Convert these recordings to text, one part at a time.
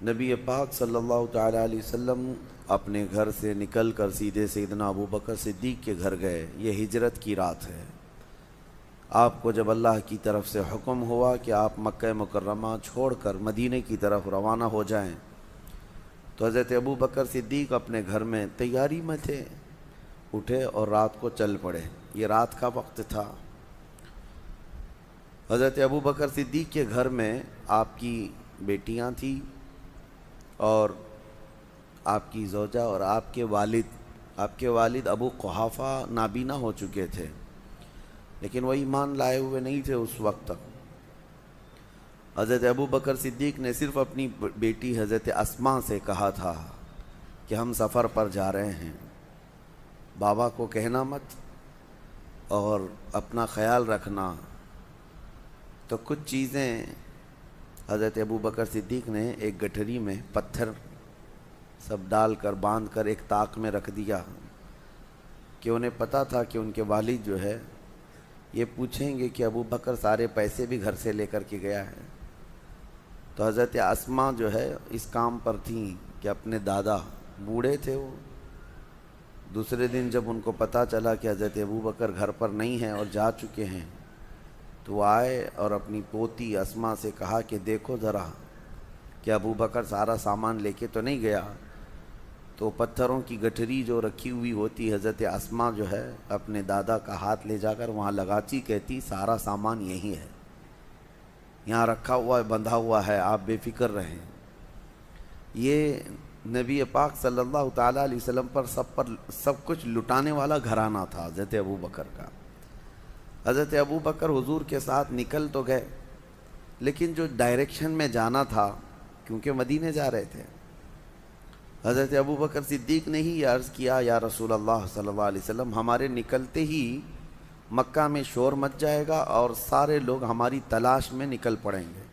نبی پاک صلی اللہ تعالیٰ علیہ وسلم اپنے گھر سے نکل کر سیدھے سیدنا ابو بکر صدیق کے گھر گئے۔ یہ ہجرت کی رات ہے۔ آپ کو جب اللہ کی طرف سے حکم ہوا کہ آپ مکہ مکرمہ چھوڑ کر مدینہ کی طرف روانہ ہو جائیں، تو حضرت ابو بکر صدیق اپنے گھر میں تیاری میں تھے، اٹھے اور رات کو چل پڑے۔ یہ رات کا وقت تھا۔ حضرت ابو بکر صدیق کے گھر میں آپ کی بیٹیاں تھیں اور آپ کی زوجہ اور آپ کے والد ابو قحافہ نابینا ہو چکے تھے، لیکن وہ ایمان لائے ہوئے نہیں تھے اس وقت تک۔ حضرت ابو بکر صدیق نے صرف اپنی بیٹی حضرت اسماء سے کہا تھا کہ ہم سفر پر جا رہے ہیں، بابا کو کہنا مت اور اپنا خیال رکھنا۔ تو کچھ چیزیں حضرت ابو بکر صدیق نے ایک گٹھری میں پتھر سب ڈال کر باندھ کر ایک طاق میں رکھ دیا کہ انہیں پتہ تھا کہ ان کے والد جو ہے یہ پوچھیں گے کہ ابو بکر سارے پیسے بھی گھر سے لے کر کے گیا ہے۔ تو حضرت اسماء جو ہے اس کام پر تھیں کہ اپنے دادا بوڑھے تھے، وہ دوسرے دن جب ان کو پتہ چلا کہ حضرت ابو بکر گھر پر نہیں ہیں اور جا چکے ہیں، تو وہ آئے اور اپنی پوتی اسماء سے کہا کہ دیکھو ذرا کہ ابو بکر سارا سامان لے کے تو نہیں گیا۔ تو پتھروں کی گٹھری جو رکھی ہوئی ہوتی، حضرت اسماء جو ہے اپنے دادا کا ہاتھ لے جا کر وہاں لگاتی، کہتی سارا سامان یہی ہے، یہاں رکھا ہوا ہے، بندھا ہوا ہے، آپ بے فکر رہیں۔ یہ نبی پاک صلی اللہ تعالیٰ علیہ وسلم پر سب کچھ لٹانے والا گھرانہ تھا حضرت ابو بکر کا۔ حضرت ابو بکر حضور کے ساتھ نکل تو گئے، لیکن جو ڈائریکشن میں جانا تھا، کیونکہ مدینے جا رہے تھے، حضرت ابو بکر صدیق نے ہی عرض کیا یا رسول اللہ صلی اللہ علیہ وسلم، ہمارے نکلتے ہی مکہ میں شور مچ جائے گا اور سارے لوگ ہماری تلاش میں نکل پڑیں گے،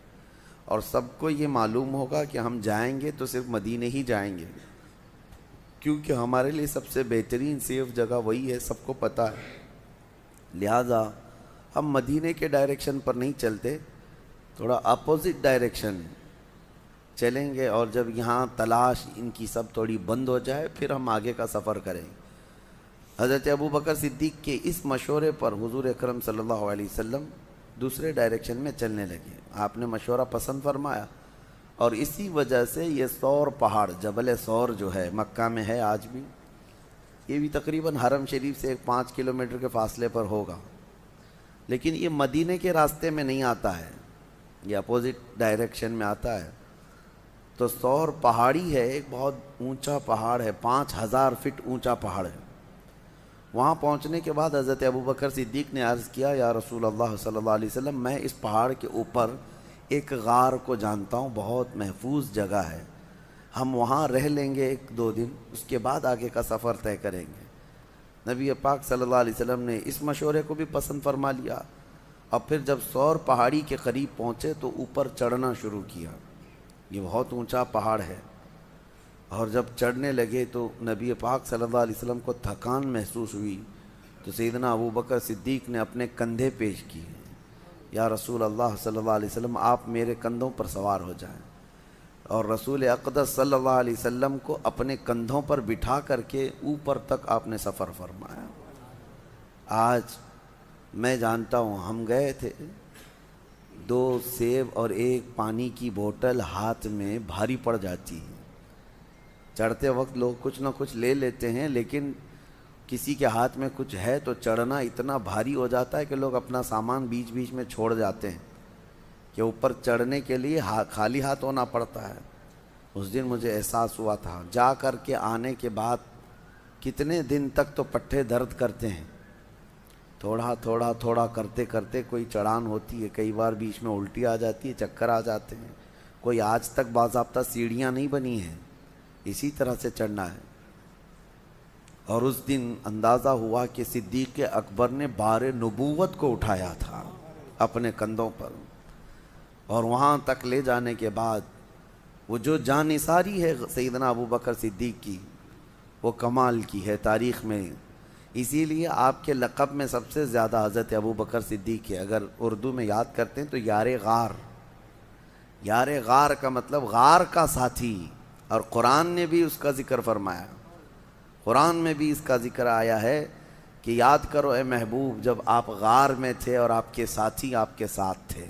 اور سب کو یہ معلوم ہوگا کہ ہم جائیں گے تو صرف مدینے ہی جائیں گے، کیونکہ ہمارے لیے سب سے بہترین سیف جگہ وہی ہے، سب کو پتہ ہے۔ لہٰذا ہم مدینے کے ڈائریکشن پر نہیں چلتے، تھوڑا اپوزٹ ڈائریکشن چلیں گے، اور جب یہاں تلاش ان کی سب تھوڑی بند ہو جائے پھر ہم آگے کا سفر کریں۔ حضرت ابو بکر صدیق کے اس مشورے پر حضور اکرم صلی اللہ علیہ وسلم دوسرے ڈائریکشن میں چلنے لگے۔ آپ نے مشورہ پسند فرمایا، اور اسی وجہ سے یہ سور پہاڑ، جبل سور جو ہے مکہ میں ہے آج بھی، یہ بھی تقریباً حرم شریف سے 5 کلومیٹر کے فاصلے پر ہوگا، لیکن یہ مدینے کے راستے میں نہیں آتا ہے، یہ اپوزٹ ڈائریکشن میں آتا ہے۔ تو سور پہاڑی ہے، ایک بہت اونچا پہاڑ ہے، 5000 فٹ اونچا پہاڑ ہے۔ وہاں پہنچنے کے بعد حضرت ابو بکر صدیق نے عرض کیا یا رسول اللہ صلی اللہ علیہ وسلم، میں اس پہاڑ کے اوپر ایک غار کو جانتا ہوں، بہت محفوظ جگہ ہے، ہم وہاں رہ لیں گے 1-2 دن، اس کے بعد آگے کا سفر طے کریں گے۔ نبی پاک صلی اللہ علیہ وسلم نے اس مشورے کو بھی پسند فرما لیا، اور پھر جب سور پہاڑی کے قریب پہنچے تو اوپر چڑھنا شروع کیا۔ یہ بہت اونچا پہاڑ ہے، اور جب چڑھنے لگے تو نبی پاک صلی اللہ علیہ وسلم کو تھکان محسوس ہوئی، تو سیدنا ابو بکر صدیق نے اپنے کندھے پیش کیے، یا رسول اللہ صلی اللہ علیہ وسلم آپ میرے کندھوں پر سوار ہو جائیں، اور رسول اقدس صلی اللہ علیہ وسلم کو اپنے کندھوں پر بٹھا کر کے اوپر تک آپ نے سفر فرمایا۔ آج میں جانتا ہوں، ہم گئے تھے، 2 سیب اور 1 پانی کی بوتل ہاتھ میں بھاری پڑ جاتی ہے۔ چڑھتے وقت لوگ کچھ نہ کچھ لے لیتے ہیں، لیکن کسی کے ہاتھ میں کچھ ہے تو چڑھنا اتنا بھاری ہو جاتا ہے کہ لوگ اپنا سامان بیچ بیچ میں چھوڑ جاتے ہیں، کہ اوپر چڑھنے کے لیے خالی ہاتھ ہونا پڑتا ہے۔ اس دن مجھے احساس ہوا تھا، جا کر کے آنے کے بعد کتنے دن تک تو پٹھے درد کرتے ہیں، تھوڑا تھوڑا تھوڑا کرتے کرتے کوئی چڑھان ہوتی ہے، کئی بار بیچ میں الٹی آ جاتی ہے، چکر آ جاتے ہیں، کوئی آج تک باضابطہ سیڑھیاں نہیں بنی ہیں، اسی طرح سے چڑھنا ہے۔ اور اس دن اندازہ ہوا کہ صدیق اکبر نے بار نبوت کو اٹھایا تھا اپنے کندھوں پر، اور وہاں تک لے جانے کے بعد وہ جو جانثاری ہے سیدنا ابو بکر صدیق کی، وہ کمال کی ہے تاریخ میں۔ اسی لیے آپ کے لقب میں سب سے زیادہ حضرت ابو بکر صدیق ہے۔ اگر اردو میں یاد کرتے ہیں تو یار غار، یار غار کا مطلب غار کا ساتھی، اور قرآن نے بھی اس کا ذکر فرمایا، قرآن میں بھی اس کا ذکر آیا ہے کہ یاد کرو اے محبوب جب آپ غار میں تھے اور آپ کے ساتھی آپ کے ساتھ تھے۔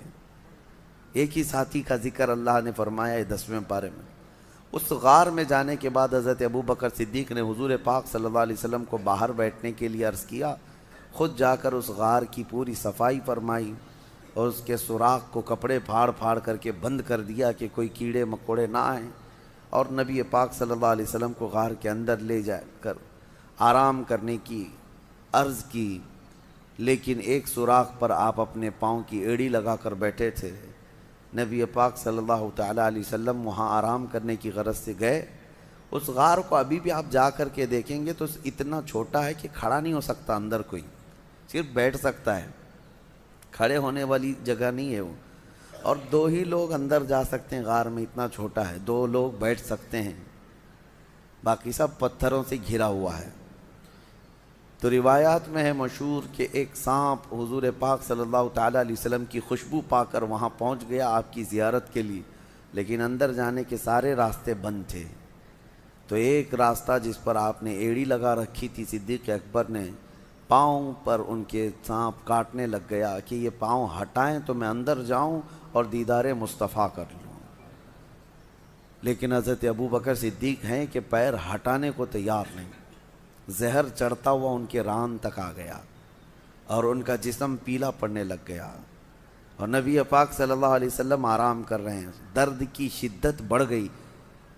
ایک ہی ساتھی کا ذکر اللہ نے فرمایا ہے 10ویں پارے میں۔ اس غار میں جانے کے بعد حضرت ابوبکر صدیق نے حضور پاک صلی اللہ علیہ وسلم کو باہر بیٹھنے کے لیے عرض کیا، خود جا کر اس غار کی پوری صفائی فرمائی اور اس کے سوراخ کو کپڑے پھاڑ پھاڑ کر کے بند کر دیا کہ کوئی کیڑے مکوڑے نہ آئیں، اور نبی پاک صلی اللہ علیہ وسلم کو غار کے اندر لے جا کر آرام کرنے کی عرض کی، لیکن ایک سوراخ پر آپ اپنے پاؤں کی ایڑی لگا کر بیٹھے تھے۔ نبی پاک صلی اللہ تعالیٰ علیہ وسلم وہاں آرام کرنے کی غرض سے گئے۔ اس غار کو ابھی بھی آپ جا کر کے دیکھیں گے تو اتنا چھوٹا ہے کہ کھڑا نہیں ہو سکتا اندر، کوئی صرف بیٹھ سکتا ہے، کھڑے ہونے والی جگہ نہیں ہے وہ، اور 2 ہی لوگ اندر جا سکتے ہیں غار میں، اتنا چھوٹا ہے، 2 لوگ بیٹھ سکتے ہیں، باقی سب پتھروں سے گھرا ہوا ہے۔ تو روایات میں ہے مشہور کہ ایک سانپ حضور پاک صلی اللہ تعالیٰ علیہ وسلم کی خوشبو پا کر وہاں پہنچ گیا آپ کی زیارت کے لیے، لیکن اندر جانے کے سارے راستے بند تھے۔ تو ایک راستہ جس پر آپ نے ایڑی لگا رکھی تھی، صدیق اکبر نے پاؤں پر ان کے سانپ کاٹنے لگ گیا کہ یہ پاؤں ہٹائیں تو میں اندر جاؤں اور دیدار مصطفیٰ کر لوں، لیکن حضرت ابوبکر صدیق ہیں کہ پیر ہٹانے کو تیار نہیں، زہر چڑھتا ہوا ان کے ران تک آ گیا اور ان کا جسم پیلا پڑنے لگ گیا، اور نبی پاک صلی اللہ علیہ وسلم آرام کر رہے ہیں، درد کی شدت بڑھ گئی۔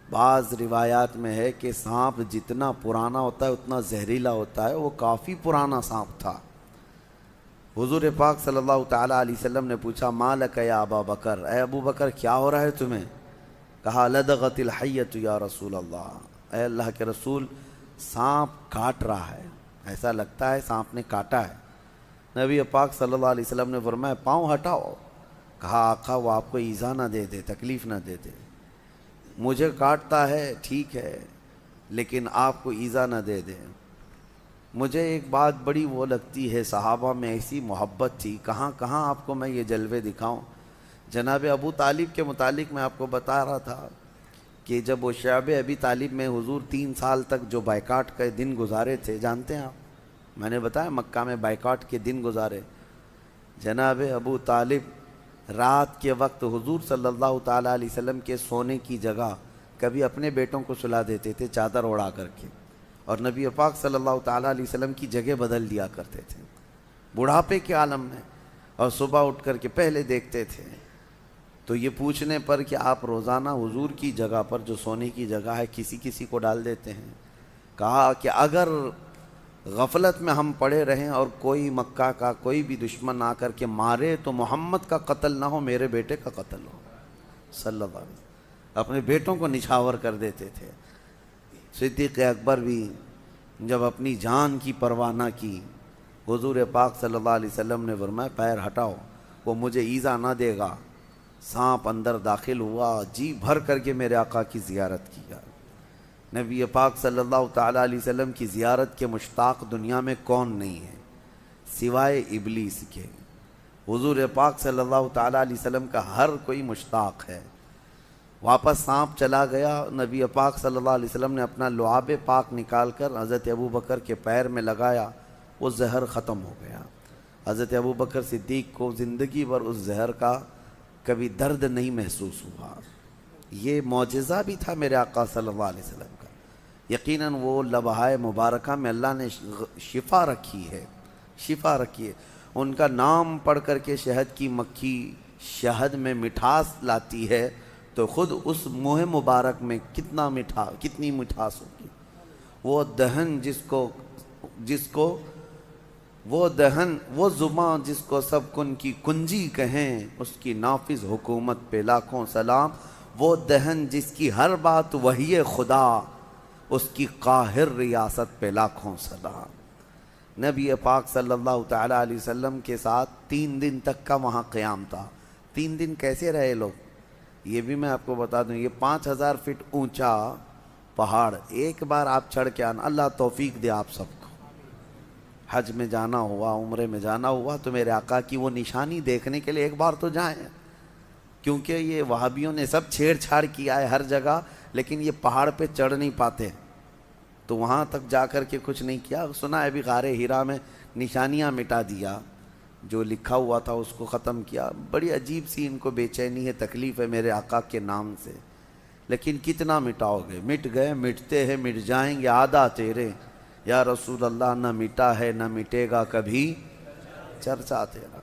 بعض روایات میں ہے کہ سانپ جتنا پرانا ہوتا ہے اتنا زہریلا ہوتا ہے، وہ کافی پرانا سانپ تھا۔ حضور پاک صلی اللہ تعالیٰ علیہ وسلم نے پوچھا ما لک یا ابا بکر، اے ابو بکر کیا ہو رہا ہے تمہیں؟ کہا لدغت الحیۃ یا رسول اللہ، اے اللہ کے رسول سانپ کاٹ رہا ہے، ایسا لگتا ہے سانپ نے کاٹا ہے۔ نبی پاک صلی اللہ علیہ وسلم نے فرمایا پاؤں ہٹاؤ۔ کہا آقا وہ آپ کو ایذا نہ دے دے، تکلیف نہ دے دے، مجھے کاٹتا ہے ٹھیک ہے لیکن آپ کو ایذا نہ دے دے۔ مجھے ایک بات بڑی وہ لگتی ہے، صحابہ میں ایسی محبت تھی، کہاں کہاں آپ کو میں یہ جلوے دکھاؤں۔ جناب ابو طالب کے متعلق میں آپ کو بتا رہا تھا کہ جب وہ شعب ابی طالب میں حضور 3 سال تک جو بائیکاٹ کے دن گزارے تھے، جانتے ہیں آپ، میں نے بتایا مکہ میں بائیکاٹ کے دن گزارے۔ جناب ابو طالب رات کے وقت حضور صلی اللہ تعالیٰ علیہ وسلم کے سونے کی جگہ کبھی اپنے بیٹوں کو سلا دیتے تھے چادر اڑا کر کے، اور نبی پاک صلی اللہ تعالیٰ علیہ وسلم کی جگہ بدل دیا کرتے تھے بڑھاپے کے عالم میں، اور صبح اٹھ کر کے پہلے دیکھتے تھے۔ تو یہ پوچھنے پر کہ آپ روزانہ حضور کی جگہ پر جو سونے کی جگہ ہے کسی کو ڈال دیتے ہیں، کہا کہ اگر غفلت میں ہم پڑے رہیں اور کوئی مکہ کا کوئی بھی دشمن آ کر کے مارے تو محمد کا قتل نہ ہو، میرے بیٹے کا قتل ہو صلی اللہ علیہ وسلم۔ اپنے بیٹوں کو نچھاور کر دیتے تھے۔ صدیق اکبر بھی جب اپنی جان کی پرواہ نہ کی، حضور پاک صلی اللہ علیہ وسلم نے فرمایا پیر ہٹاؤ، وہ مجھے ایذا نہ دے گا۔ سانپ اندر داخل ہوا، جی بھر کر کے میرے آقا کی زیارت کیا۔ نبی پاک صلی اللہ تعالیٰ علیہ وسلم کی زیارت کے مشتاق دنیا میں کون نہیں ہے سوائے ابلیس کے؟ حضور پاک صلی اللہ تعالیٰ علیہ وسلم کا ہر کوئی مشتاق ہے۔ واپس سانپ چلا گیا، نبی پاک صلی اللہ علیہ وسلم نے اپنا لعاب پاک نکال کر حضرت ابوبکر کے پیر میں لگایا، وہ زہر ختم ہو گیا۔ حضرت ابوبکر صدیق کو زندگی بھر اس زہر کا کبھی درد نہیں محسوس ہوا۔ یہ معجزہ بھی تھا میرے آقا صلی اللہ علیہ وسلم کا۔ یقیناً وہ لمحہ مبارکہ میں اللہ نے شفا رکھی ہے، شفا رکھی ہے۔ ان کا نام پڑھ کر کے شہد کی مکھی شہد میں مٹھاس لاتی ہے تو خود اس منہ مبارک میں کتنی مٹھاس ہوگی۔ وہ دہن وہ زباں جس کو سب کن کی کنجی کہیں، اس کی نافذ حکومت پہ لاکھوں سلام۔ وہ دہن جس کی ہر بات وحی خدا، اس کی قاہر ریاست پہ لاکھوں سلام۔ نبی پاک صلی اللہ تعالیٰ علیہ وسلم کے ساتھ 3 دن تک کا وہاں قیام تھا۔ 3 دن کیسے رہے لوگ، یہ بھی میں آپ کو بتا دوں۔ یہ 5000 فٹ اونچا پہاڑ، ایک بار آپ چڑھ کے آنا، اللہ توفیق دے آپ سب کو۔ حج میں جانا ہوا، عمرے میں جانا ہوا تو میرے آقا کی وہ نشانی دیکھنے کے لیے ایک بار تو جائیں۔ کیونکہ یہ وہابیوں نے سب چھیڑ چھاڑ کیا ہے ہر جگہ، لیکن یہ پہاڑ پہ چڑھ نہیں پاتے، تو وہاں تک جا کر کے کچھ نہیں کیا. سنا ہے ابھی غار ہیرا میں نشانیاں مٹا دیا، جو لکھا ہوا تھا اس کو ختم کیا. بڑی عجیب سی ان کو بے چینی ہے، تکلیف ہے میرے آقا کے نام سے. لیکن کتنا مٹاؤ گے؟ مٹ گئے، مٹتے ہیں، مٹ جائیں گے، آدھا تیرے یا رسول اللہ. نہ مٹا ہے نہ مٹے گا کبھی چرچا تیرا.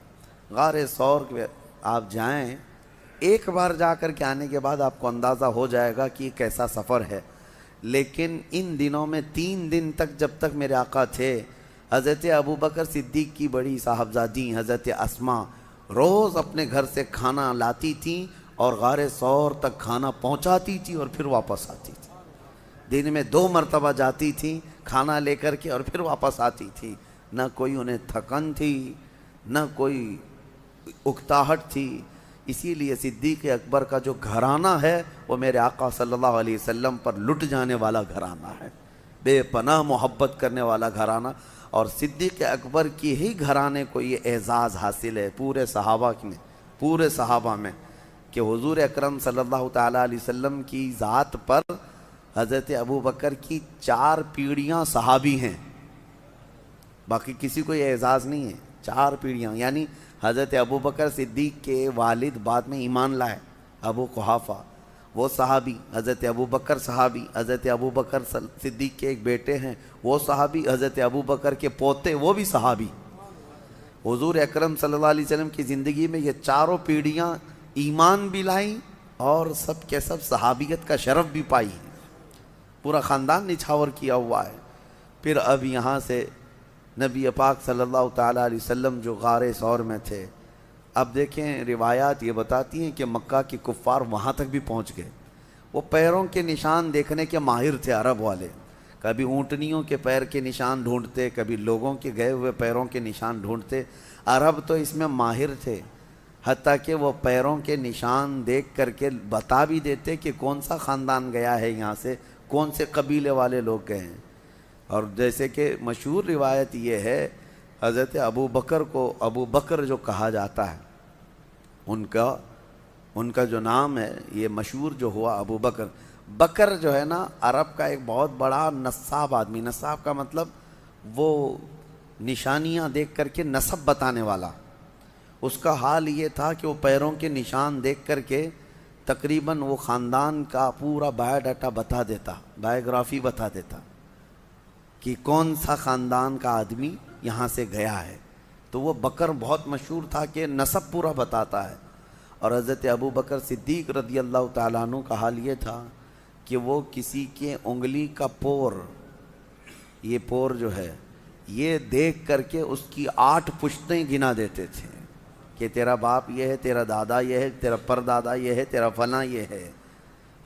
غار ثور کے آپ جائیں، ایک بار جا کر کے آنے کے بعد آپ کو اندازہ ہو جائے گا کہ یہ کیسا سفر ہے. لیکن ان دنوں میں 3 دن تک جب تک میرے آقا تھے، حضرت ابوبکر صدیق کی بڑی صاحبزادی حضرت اسما روز اپنے گھر سے کھانا لاتی تھیں اور غار ثور تک کھانا پہنچاتی تھی اور پھر واپس آتی تھی. دن میں 2 مرتبہ جاتی تھیں کھانا لے کر کے اور پھر واپس آتی تھی. نہ کوئی انہیں تھکن تھی، نہ کوئی اکتاہٹ تھی. اسی لیے صدیق اکبر کا جو گھرانہ ہے وہ میرے آقا صلی اللہ علیہ وسلم پر لٹ جانے والا گھرانہ ہے، بے پناہ محبت کرنے والا گھرانہ. اور صدیق اکبر کی ہی گھرانے کو یہ اعزاز حاصل ہے پورے صحابہ میں کہ حضور اکرم صلی اللہ تعالیٰ علیہ وسلم کی ذات پر حضرت ابوبکر کی 4 پیڑھیاں صحابی ہیں. باقی کسی کو یہ اعزاز نہیں ہے. 4 پیڑھیاں، یعنی حضرت ابوبکر صدیق کے والد بعد میں ایمان لائے، ابو قحافہ، وہ صحابی. حضرت ابوبکر صحابی. حضرت ابوبکر صدیق کے ایک بیٹے ہیں وہ صحابی. حضرت ابوبکر کے پوتے وہ بھی صحابی. حضور اکرم صلی اللہ علیہ وسلم کی زندگی میں یہ 4 پیڑھیاں ایمان بھی لائیں اور سب کے سب صحابیت کا شرف بھی پائی. پورا خاندان نچھاور کیا ہوا ہے. پھر اب یہاں سے نبی پاک صلی اللہ تعالیٰ علیہ وسلم جو غار ثور میں تھے، اب دیکھیں روایات یہ بتاتی ہیں کہ مکہ کے کفار وہاں تک بھی پہنچ گئے. وہ پیروں کے نشان دیکھنے کے ماہر تھے عرب والے. کبھی اونٹنیوں کے پیر کے نشان ڈھونڈتے، کبھی لوگوں کے گئے ہوئے پیروں کے نشان ڈھونڈتے. عرب تو اس میں ماہر تھے، حتیٰ کہ وہ پیروں کے نشان دیکھ کر کے بتا بھی دیتے کہ کون سا خاندان گیا ہے یہاں سے، کون سے قبیلے والے لوگ گئے ہیں. اور جیسے کہ مشہور روایت یہ ہے، حضرت ابوبکر کو ابو بکر جو کہا جاتا ہے، ان کا جو نام ہے یہ مشہور جو ہوا ابو بکر. بکر جو ہے نا عرب کا ایک بہت بڑا نصاب آدمی. نصاب کا مطلب وہ نشانیاں دیکھ کر کے نسب بتانے والا. اس کا حال یہ تھا کہ وہ پیروں کے نشان دیکھ کر کے تقریباً وہ خاندان کا پورا بایو ڈاٹا بتا دیتا، بایوگرافی بتا دیتا کہ کون سا خاندان کا آدمی یہاں سے گیا ہے. تو وہ بکر بہت مشہور تھا کہ نسب پورا بتاتا ہے. اور حضرت ابوبکر صدیق رضی اللہ تعالیٰ عنہ کا حال یہ تھا کہ وہ کسی کے انگلی کا پور، یہ پور جو ہے، یہ دیکھ کر کے اس کی 8 پشتیں گنا دیتے تھے کہ تیرا باپ یہ ہے، تیرا دادا یہ ہے، تیرا پردادا یہ ہے، تیرا فلاں یہ ہے.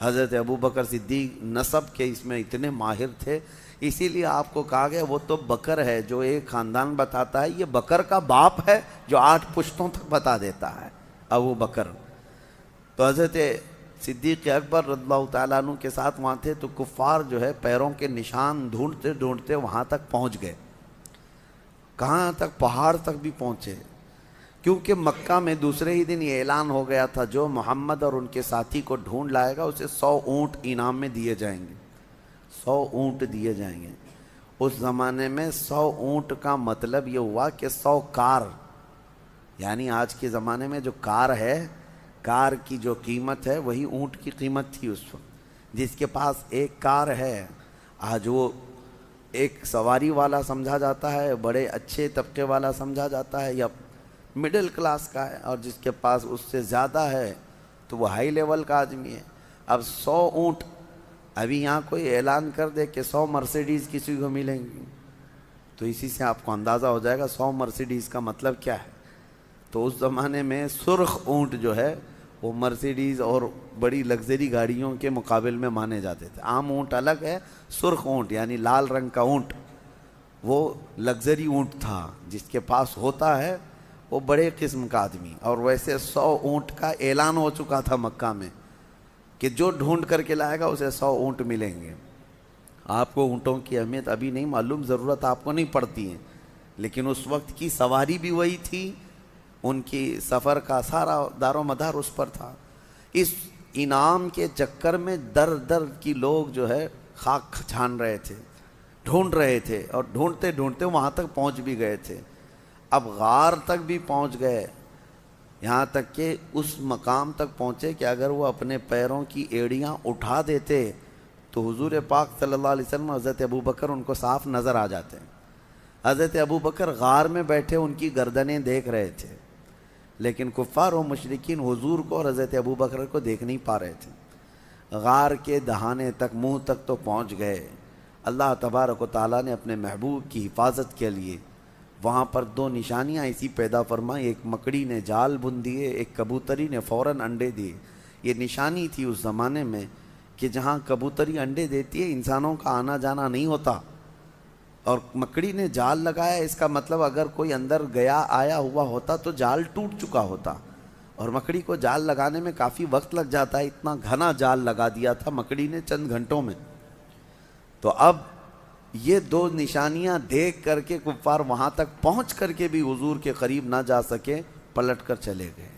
حضرت ابوبکر صدیق نسب کے اس میں اتنے ماہر تھے. اسی لیے آپ کو کہا گیا وہ تو بکر ہے جو ایک خاندان بتاتا ہے، یہ بکر کا باپ ہے جو 8 پشتوں تک بتا دیتا ہے، ابو بکر. تو حضرت صدیق اکبر رضی اللہ تعالیٰ عنہ کے ساتھ وہاں تھے، تو کفار جو ہے پیروں کے نشان ڈھونڈتے ڈھونڈتے وہاں تک پہنچ گئے. کہاں تک؟ پہاڑ تک بھی پہنچے. کیونکہ مکہ میں دوسرے ہی دن یہ اعلان ہو گیا تھا جو محمد اور ان کے ساتھی کو ڈھونڈ لائے گا اسے 100 اونٹ انعام میں دیے جائیں گے. 100 اونٹ دیے جائیں گے. اس زمانے میں 100 اونٹ کا مطلب یہ ہوا کہ 100 کار، یعنی آج کے زمانے میں جو کار ہے، کار کی جو قیمت ہے وہی اونٹ کی قیمت تھی اس وقت. جس کے پاس ایک کار ہے آج وہ ایک سواری والا سمجھا جاتا ہے، بڑے اچھے طبقے والا سمجھا جاتا ہے، یا مڈل کلاس کا ہے. اور جس کے پاس اس سے زیادہ ہے تو وہ ہائی لیول کا آدمی ہے. اب 100 اونٹ، ابھی یہاں کوئی اعلان کر دے کہ 100 مرسیڈیز کسی کو ملیں گی تو اسی سے آپ کو اندازہ ہو جائے گا 100 مرسیڈیز کا مطلب کیا ہے. تو اس زمانے میں سرخ اونٹ جو ہے وہ مرسیڈیز اور بڑی لگژری گاڑیوں کے مقابل میں مانے جاتے تھے. عام اونٹ الگ ہے، سرخ اونٹ یعنی لال رنگ کا اونٹ وہ لگژری اونٹ تھا. جس کے پاس ہوتا ہے وہ بڑے قسم کا آدمی. اور ویسے 100 اونٹ کا اعلان ہو چکا تھا مکہ میں کہ جو ڈھونڈ کر کے لائے گا اسے 100 اونٹ ملیں گے. آپ کو اونٹوں کی اہمیت ابھی نہیں معلوم، ضرورت آپ کو نہیں پڑتی ہے، لیکن اس وقت کی سواری بھی وہی تھی ان کی سفر کا سارا دار و مدار اس پر تھا۔ اس انعام کے چکر میں در در کی لوگ جو ہے خاک چھان رہے تھے، ڈھونڈ رہے تھے، اور ڈھونڈتے ڈھونڈتے وہاں تک پہنچ بھی گئے تھے۔ اب غار تک بھی پہنچ گئے، یہاں تک کہ اس مقام تک پہنچے کہ اگر وہ اپنے پیروں کی ایڑیاں اٹھا دیتے تو حضور پاک صلی اللہ علیہ وسلم اور حضرت ابوبکر ان کو صاف نظر آ جاتے ہیں۔ حضرت ابوبکر غار میں بیٹھے ان کی گردنیں دیکھ رہے تھے، لیکن کفار و مشرکین حضور کو اور حضرت ابوبکر کو دیکھ نہیں پا رہے تھے۔ غار کے دہانے تک، منہ تک تو پہنچ گئے۔ اللہ تبارک و تعالیٰ نے اپنے محبوب کی حفاظت کے لیے وہاں پر دو نشانیاں ایسی پیدا فرمائی، ایک مکڑی نے جال بن دیے، ایک کبوتری نے فوراً انڈے دیے۔ یہ نشانی تھی اس زمانے میں کہ جہاں کبوتری انڈے دیتی ہے انسانوں کا آنا جانا نہیں ہوتا، اور مکڑی نے جال لگایا، اس کا مطلب اگر کوئی اندر گیا آیا ہوا ہوتا تو جال ٹوٹ چکا ہوتا، اور مکڑی کو جال لگانے میں کافی وقت لگ جاتا ہے، اتنا گھنا جال لگا دیا تھا مکڑی نے چند گھنٹوں میں۔ تو اب یہ دو نشانیاں دیکھ کر کے کفار وہاں تک پہنچ کر کے بھی حضور کے قریب نہ جا سکے، پلٹ کر چلے گئے۔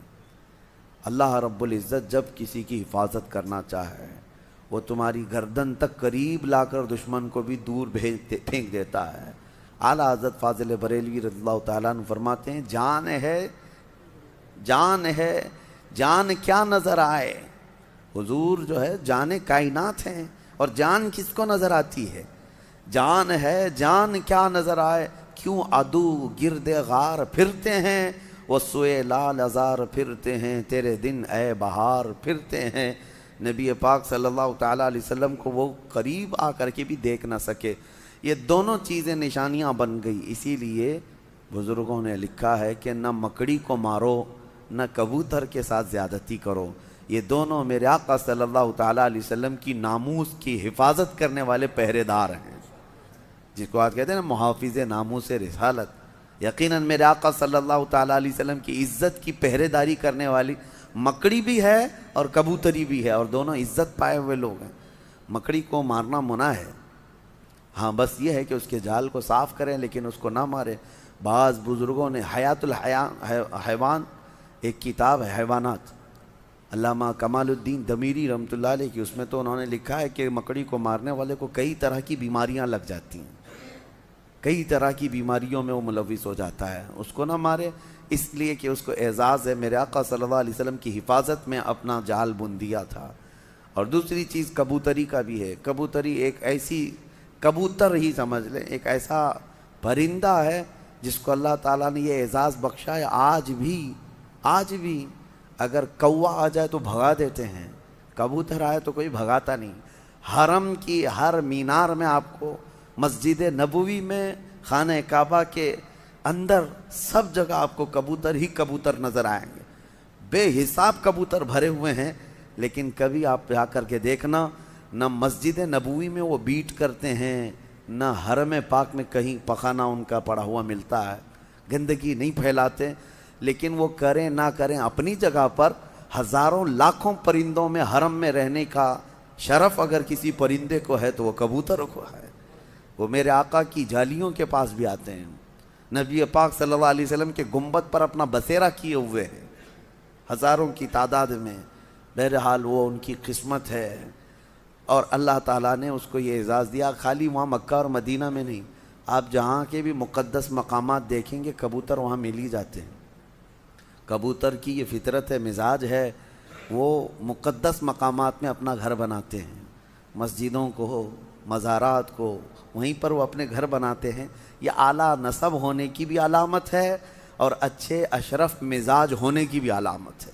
اللہ رب العزت جب کسی کی حفاظت کرنا چاہے وہ تمہاری گردن تک قریب لا کر دشمن کو بھی دور پھینک دیتا ہے۔ اعلیٰ حضرت فاضل بریلوی رضی اللہ تعالیٰ عنہ فرماتے ہیں، جان ہے جان کیا نظر آئے۔ حضور جو ہے جان کائنات ہیں، اور جان کس کو نظر آتی ہے؟ جان ہے جان کیا نظر آئے، کیوں عدو گرد غار پھرتے ہیں، وہ سوئے لال ازار پھرتے ہیں، تیرے دن اے بہار پھرتے ہیں۔ نبی پاک صلی اللہ تعالیٰ علیہ وسلم کو وہ قریب آ کر کے بھی دیکھ نہ سکے۔ یہ دونوں چیزیں نشانیاں بن گئی۔ اسی لیے بزرگوں نے لکھا ہے کہ نہ مکڑی کو مارو نہ کبوتر کے ساتھ زیادتی کرو، یہ دونوں میرے آقا صلی اللہ تعالیٰ علیہ وسلم کی ناموس کی حفاظت کرنے والے پہرے دار ہیں، جس کو آج کہتے ہیں نا محافظ ناموس رسالت۔ یقیناً میرے آقا صلی اللہ تعالیٰ علیہ وسلم کی عزت کی پہرے داری کرنے والی مکڑی بھی ہے اور کبوتری بھی ہے، اور دونوں عزت پائے ہوئے لوگ ہیں۔ مکڑی کو مارنا منع ہے، ہاں بس یہ ہے کہ اس کے جال کو صاف کریں لیکن اس کو نہ ماریں۔ بعض بزرگوں نے حیات الحیوان ایک کتاب ہے حیوانات، علامہ کمال الدین دمیری رحمۃ اللہ علیہ کی، اس میں تو انہوں نے لکھا ہے کہ مکڑی کو مارنے والے کو کئی طرح کی بیماریاں لگ جاتی ہیں، کئی طرح کی بیماریوں میں وہ ملوث ہو جاتا ہے، اس کو نہ مارے، اس لیے کہ اس کو اعزاز ہے میرے آقا صلی اللہ علیہ وسلم کی حفاظت میں اپنا جال بن دیا تھا۔ اور دوسری چیز کبوتری کا بھی ہے۔ کبوتری ایک ایسی، کبوتر ہی سمجھ لیں، ایک ایسا پرندہ ہے جس کو اللہ تعالیٰ نے یہ اعزاز بخشا ہے۔ آج بھی اگر کوا آ جائے تو بھگا دیتے ہیں، کبوتر آئے تو کوئی بھگاتا نہیں۔ حرم کی ہر مینار میں آپ کو، مسجد نبوی میں، خانہ کعبہ کے اندر، سب جگہ آپ کو کبوتر ہی کبوتر نظر آئیں گے، بے حساب کبوتر بھرے ہوئے ہیں۔ لیکن کبھی آپ جا کر کے دیکھنا، نہ مسجد نبوی میں وہ بیٹ کرتے ہیں، نہ حرم پاک میں کہیں پخانہ ان کا پڑا ہوا ملتا ہے، گندگی نہیں پھیلاتے۔ لیکن وہ کریں نہ کریں، اپنی جگہ پر ہزاروں لاکھوں پرندوں میں حرم میں رہنے کا شرف اگر کسی پرندے کو ہے تو وہ کبوتر کو ہے۔ وہ میرے آقا کی جالیوں کے پاس بھی آتے ہیں، نبی پاک صلی اللہ علیہ وسلم کے گنبد پر اپنا بسیرا کیے ہوئے ہیں ہزاروں کی تعداد میں۔ بہرحال وہ ان کی قسمت ہے، اور اللہ تعالیٰ نے اس کو یہ اعزاز دیا۔ خالی وہاں مکہ اور مدینہ میں نہیں، آپ جہاں کے بھی مقدس مقامات دیکھیں گے کبوتر وہاں مل ہی جاتے ہیں۔ کبوتر کی یہ فطرت ہے، مزاج ہے، وہ مقدس مقامات میں اپنا گھر بناتے ہیں، مسجدوں کو، مزارات کو، وہیں پر وہ اپنے گھر بناتے ہیں۔ یہ اعلیٰ نسب ہونے کی بھی علامت ہے اور اچھے اشرف مزاج ہونے کی بھی علامت ہے۔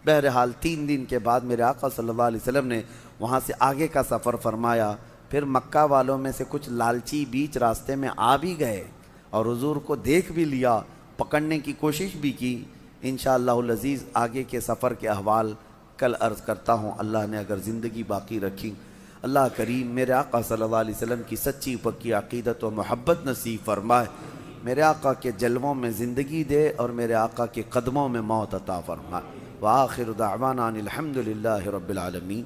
بہرحال 3 دن کے بعد میرے آقا صلی اللہ علیہ وسلم نے وہاں سے آگے کا سفر فرمایا۔ پھر مکہ والوں میں سے کچھ لالچی بیچ راستے میں آ بھی گئے اور حضور کو دیکھ بھی لیا، پکڑنے کی کوشش بھی کی۔ انشاءاللہ العزیز آگے کے سفر کے احوال کل عرض کرتا ہوں، اللہ نے اگر زندگی باقی رکھی۔ اللہ کریم میرے آقا صلی اللہ علیہ وسلم کی سچی پکی عقیدت و محبت نصیب فرمائے، میرے آقا کے جلووں میں زندگی دے اور میرے آقا کے قدموں میں موت عطا فرمائے۔ وآخر دعوانا ان الحمد للہ رب العالمین۔